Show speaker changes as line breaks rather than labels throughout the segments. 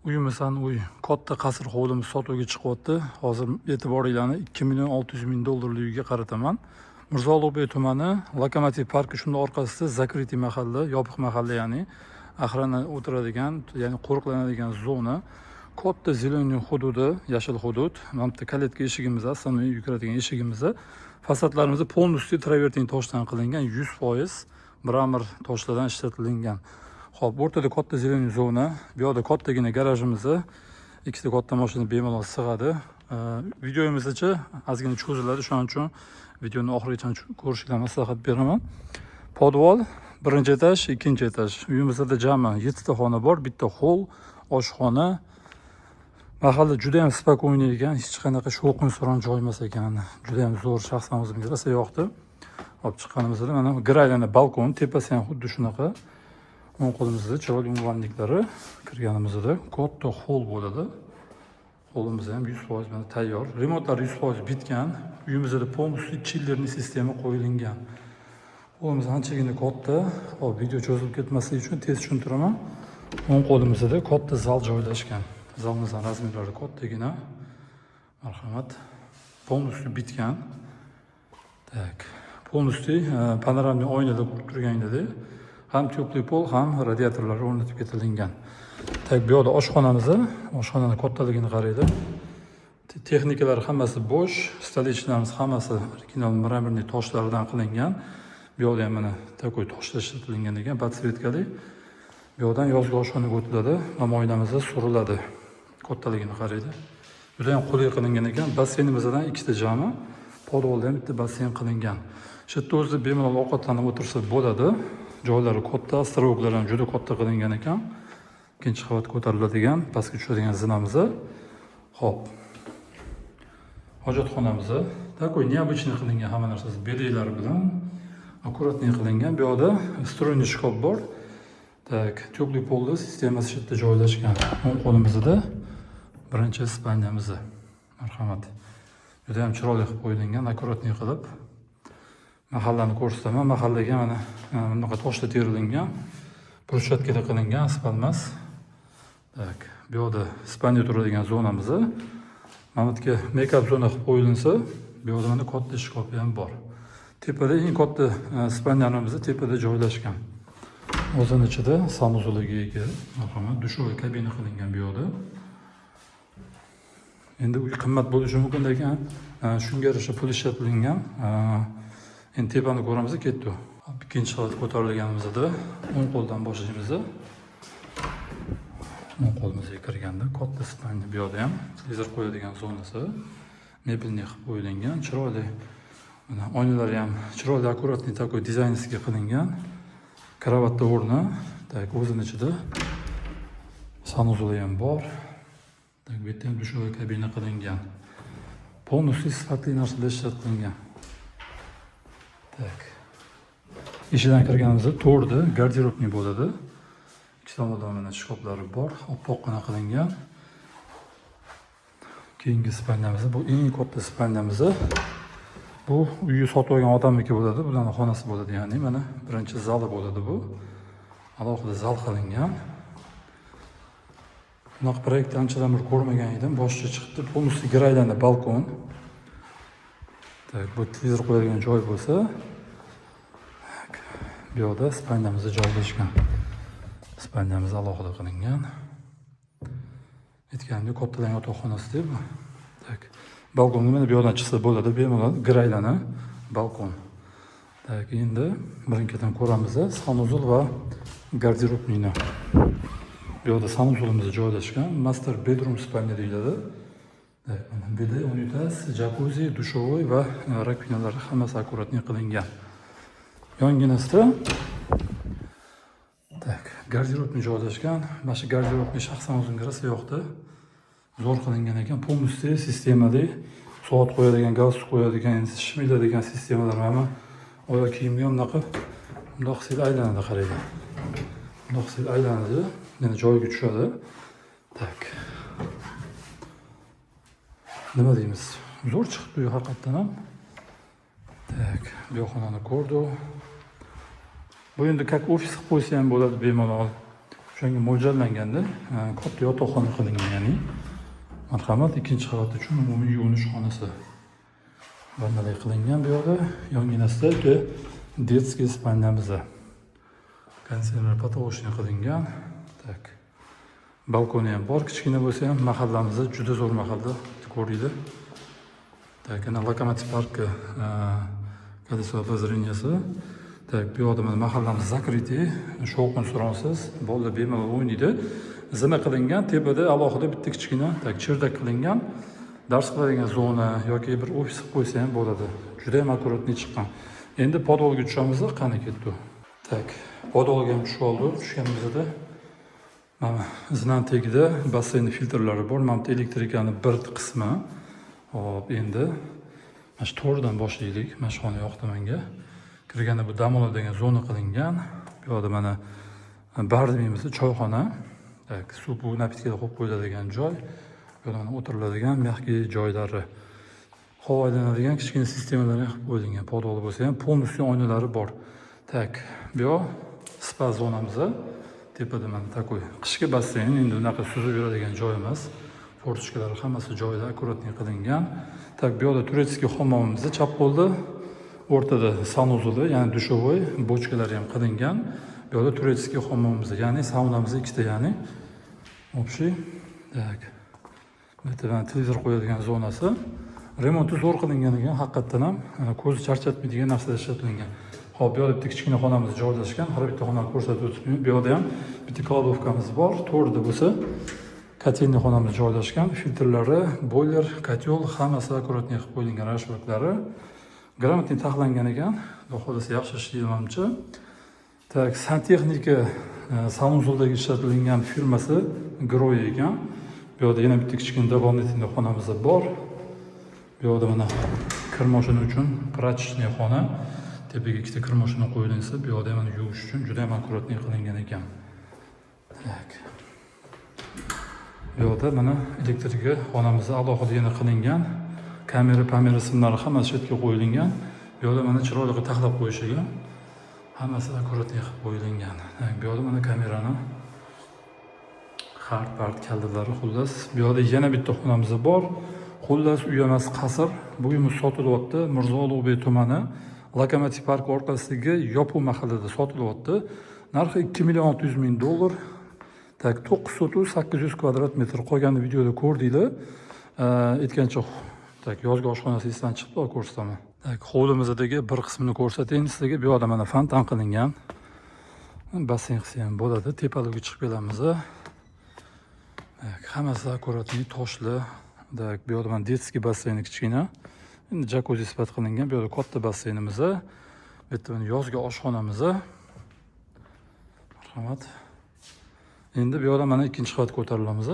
Uyimizdan uy katta qasr hovlimiz sotuvga chiqyapti. Hozir e'tiboringlarni 2 million 600 ming dollarlik uyga qarataman. Mirzo Ulug'bek tumani, Lokomotiv parki shunda orqasida Zakritий mahalla, yopiq mahalla, ya'ni охрана o'tiradigan, ya'ni qo'riqlanadigan zona. Katta zeleniy hududi, yashil hudud. Mana bu kalitka eshigimiz, asosiy yuguradigan eshigimiz. Fasadlarimiz полностью travertin toshdan qilingan, 100% mramor toshlardan ishlatilgan. Xo'p, o'rtada katta zeleniy zona, bu yerda kattagina garajimiz, ikkita katta mashina bemalol sig'adi. Videoyimizcha ozgina cho'ziladi, shuning uchun videoni oxirigacha ko'rishinglarni maslahat beraman. Podval, birinchi etaj, ikkinchi etaj. Uyimizda jami 7 ta xona bor, bitta hol, oshxona. Mahalla juda ham spokойный ekan, hech qanaqa shovqin-suron joy emas ekan. Juda ham zo'r, shaxsan o'zimga rosa yoqdi. Olib chiqqanimizda mana graylana balkon, tepasi ham xuddi shunaqa. O'ng qo'limizda chiroyli unvonliklari, kirganimizda katta hol bo'ladi. Holimiz ham 100% mana tayyor. Remontlar 100% bitgan. Uyimizda полностью chillerning sistema qo'yilgan. Holimiz anchagina katta. Hop, video cho'zilib ketmasligi uchun tez tushuntiraman. O'ng qo'limizda katta zal joylashgan. Zalımızın razmerlari kattagina. Marhamat. Полностью bitgan. Tak. Полностью panoramli oynada qurib turgan edi. Ham teplый pol, ham radiatorlar o'rnatib ketilgan. Tak, bu yerda oshxonaning kattaligini qaraydi. Texnikalar hammasi bo'sh, stolechlarimiz hammasi original mramorniy toshlardan qilingan. Bu yerda ham mana takoy toshlar ishlatilgan ekan, podsvetkali. Bu yerdan yozgi oshxonaga o'tiladi, mo'ynamiz suriladi. Kattaligini qaraydi. Juda ham qulay qilingan ekan. Basseynimizdan ikkita jami, podvalda ham bitta basseyn qilingan. Shu yerda o'zida bemalol ovqatlanib o'tirsa bo'ladi. Joylari katta, strovoklar ham juda katta qilingan ekan. Ikkinchi qavatga ko'tariladigan, pastga tushadigan zinamiz. Xo'p. Hojatxonamiz takoy необычный qilingan, hamma narsasi bedaylari bilan akkuratniy qilingan. Bu yerda встроенный shkaf bor. Tak, teplый polda sistemasi shu yerda joylashgan. O'ng qo'limizda birinchi spalnyamiz. Marhamat. Juda ham chiroyli qilib qo'yilgan, akkuratniy qilib. Mahallani ko'rsataman. Mahallaga mana bunaqa toshlar terilgan, bruschatkada qilingan, asfalt emas. Tak, bu yerda spalnya turadigan zonamiz. Mana bu yerga make-up zona qilib qo'yilsa, bu yerda mana katta shkafi ham bor. Tepada eng katta spalnyamiz tepada joylashgan. O'zining ichida sanuzuliga ega, marhamat, dushoviy kabina qilingan bu yerda. Endi uy qimmat bo'lishi mumkin ekan, shunga yarasha pul ishlatilgan. Endi tepani ko'ramiz, ketdi. Ikkinchi qavatga ko'tarilganimizda o'ng qo'ldan boshlaymiz. O'ng qo'limizga kirganda katta spalnya, bu yerda ham televizor qo'yadigan zonasi, mebelni qilib qo'yilgan, chiroyli. Mana oynalari ham chiroyli, akkuratniy takoy dizaynsiga qilingan. Kravatda o'rni, tak, o'zining ichida sanuzuli ham bor. Tak, bu yerda ham dushoviy kabina qilingan. Полностью sifatli narsalar ishlatilgan. Tak. Eshidan kirganimizda to'rda garderobniy bo'ladi. Ikki tomonda mana shkaflari bor, oppoqqina qilingan. Keyingi spalnyamiz, bu eng katta spalnyamiz. Bu uyni sotib olgan odamniki bo'ladi, bularning xonasi bo'ladi, ya'ni mana birinchi zali bo'ladi bu. Alohida zal qilingan. Bunaqa proyektni anchadan beri ko'rmagan edim, boshqa chiqdi. Полностью graylana balkon. Tak, bu televizor qo'yadigan joy bo'lsa, bu yerda spalnyamiz joylashgan. Spalnyamiz alohida qilingan. Aytganimdek, kattadan yotoqxonasi deb. Tak. Balkonga mana bu yerdan chiqsa bo'ladi, bemalol graylana balkon. Tak, endi birinchidan ko'ramiz sanuzul va garderobniyni. Bu yerda sanuzulimiz joylashgan, master bedroom spalnya deyiladi. Tak, mana beda, unitaz, jakuzi, dushovoy va rakvinalar hammasi akkuratniy qilingan. Yonginasida tak, garderobni joylashgan. Mana shu garderobni shaxsan o'zimga rosa yoqdi. Zo'r qilingan ekan, полностью sistemali soat qo'yadigan, galstuk qo'yadigan, shmiladigan sistemalar hamma oyoq kiyimga ham bunaqa bundoq sil aylanadi, qaraydi. Bundoq sil aylanadi, yana joyiga tushadi. Tak. Nima deymiz? Zo'r chiqdi uy haqiqatan ham. Tak, bu xonani ko'rdik. Bu endi как ofis qilib qo'ysa ham bo'ladi bemalol. O'shanga mo'ljallanganda katta yotoqxona qilingan, ya'ni marhamat, ikkinchi qavat uchun umumiy yuvinish xonasi. Vannaday qilingan bu yoqda, yonginasida детский spalnyamiz. Konservlar потолочный qilingan. Tak. Balkoni ham bor, kichkina bo'lsa ham mahallamizda juda zo'r mahalla, ko'ringlar. Tak, ana Lokomotiv parki колесо обозренияsi. Tak, bu yoqda mana mahallamiz закрытый, shovqin suronsiz, bolalar bemalol o'ynaydi. Zina qilingan, tepada alohida bitta kichkina, tak, chirdak qilingan. Dars qiladigan zona yoki bir ofis qilib qo'ysa ham bo'ladi. Juda ham akkuratli chiqqan. Endi podolga tushamiz, qani ketdi. Tak, podolga ham tushib oldi. Tushganimizda mana zinan tagida basseyn filtrlari bor. Mana elektrikani bir qismi. Hop, endi mana shu to'rdan boshlaylik. Mana shu xona yoqdi menga. Kirganda bu dam oladigan zona qilingan. Bu yerda mana bar deymiz, choyxona. Tak, suv bu napitklar qo'yib qo'yiladigan joy. Bu yerda o'tiriladigan mehki joylari. Havo aylanadigan kichkina sistemalar qilib qo'yilgan. Podol bo'lsa ham полностью oynalari bor. Tak, bu yoq spa zonamiz. Tepada mana takoy qishki basseyn, endi unaqa suzib yuradigan joy emas. Fortichkalari hammasi joyida akkuratli qilingan. Tak, bu yerda turetskiy hammomimiz chap qo'lda. O'rtada sanuzuli, ya'ni dushovoy, bochkalari ham qilingan. Bu yerda turetskiy hammomimiz, ya'ni saunamiz ikkita, ya'ni общий. Tak. Bitta televizor qo'yadigan zonasi. Remonti zo'r qilingan ekan, haqiqatan ham ko'z charchatmaydigan narsalar ishlatilgan. Hop, bu yerda bitta kichkina xonamiz joylashgan. Har bitta xonani ko'rsatib o'tibman. Bu yerda ham bitta kladovkamiz bor. To'rda bo'lsa kotelniy xonamiz joylashgan. Filtrlari, boiler, kotel hammasi akkuratli qilib qo'yilgan, rashvaklari. Gрамотный taxlangan ekan. Xudo xolasa yaxshi ishlaymancha. Tak, santexnika sanuzuldagi ishlatilgan firmasi Groy ekan. Bu yerda yana bitta kichkina дополнительный xonamiz bor. Bu yerda mana kir mashina uchun prachniy xona. Tepaga ikkita kir mashina qo'yilsa, bu yerda mana yuvish uchun juda ham akkuratli qilingan ekan. Tak. Bu yerda mana elektrika xonamiz alohida yana qilingan. Kamera simlari hammasi chetga qo'yilgan. Bu yerda mana chiroyli taxlab qo'yishgan. Hammasi akkuratli qilib qo'yilgan. Bu yerda mana kamerani part kaldalari, xullas. Bu yerda yana bitta xonamiz bor. Xullas, uy emas, qasr. Bu uyimiz sotilyapti. Mirzo Ulug'bek tumani, Lokomotiv parki orqasidagi yopiq mahallada sotilyapti. Narxi $2,600,000. Tak, 9 sotu 800 kvadrat metr. Qolgan videoda ko'rdinglar. Aytgancha, tak, yozgi oshxonasi esdan chiqdi, ko'rsataman. Tak, hovlimizdagi bir qismini ko'rsatayin sizlarga. Bu yerda mana fontan qilingan. Basseyn qilsa ham bo'ladi. Tepalarga chiqib kelamiz. Tak, hammasi akkuratli, toshli. Tak, bu yerda mana детский basseyn kichkina. Endi jakuzi sifat qilingan. Bu yerda katta basseynimiz. Bu yerda mana yozgi oshxonamiz. Marhamat. Endi bu yerda mana ikkinchi qavatga ko'tarilamiz.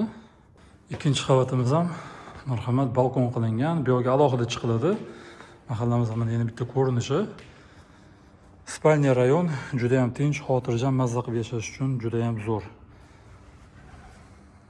Ikkinchi qavatimiz ham marhamat balkon qilingan. Bu yerga alohida chiqiladi. Mahallamizda mana yana bitta ko'rinishi. Spalniya rayon juda ham tinch, xotirjam, mazza qilib yashash uchun juda ham zo'r.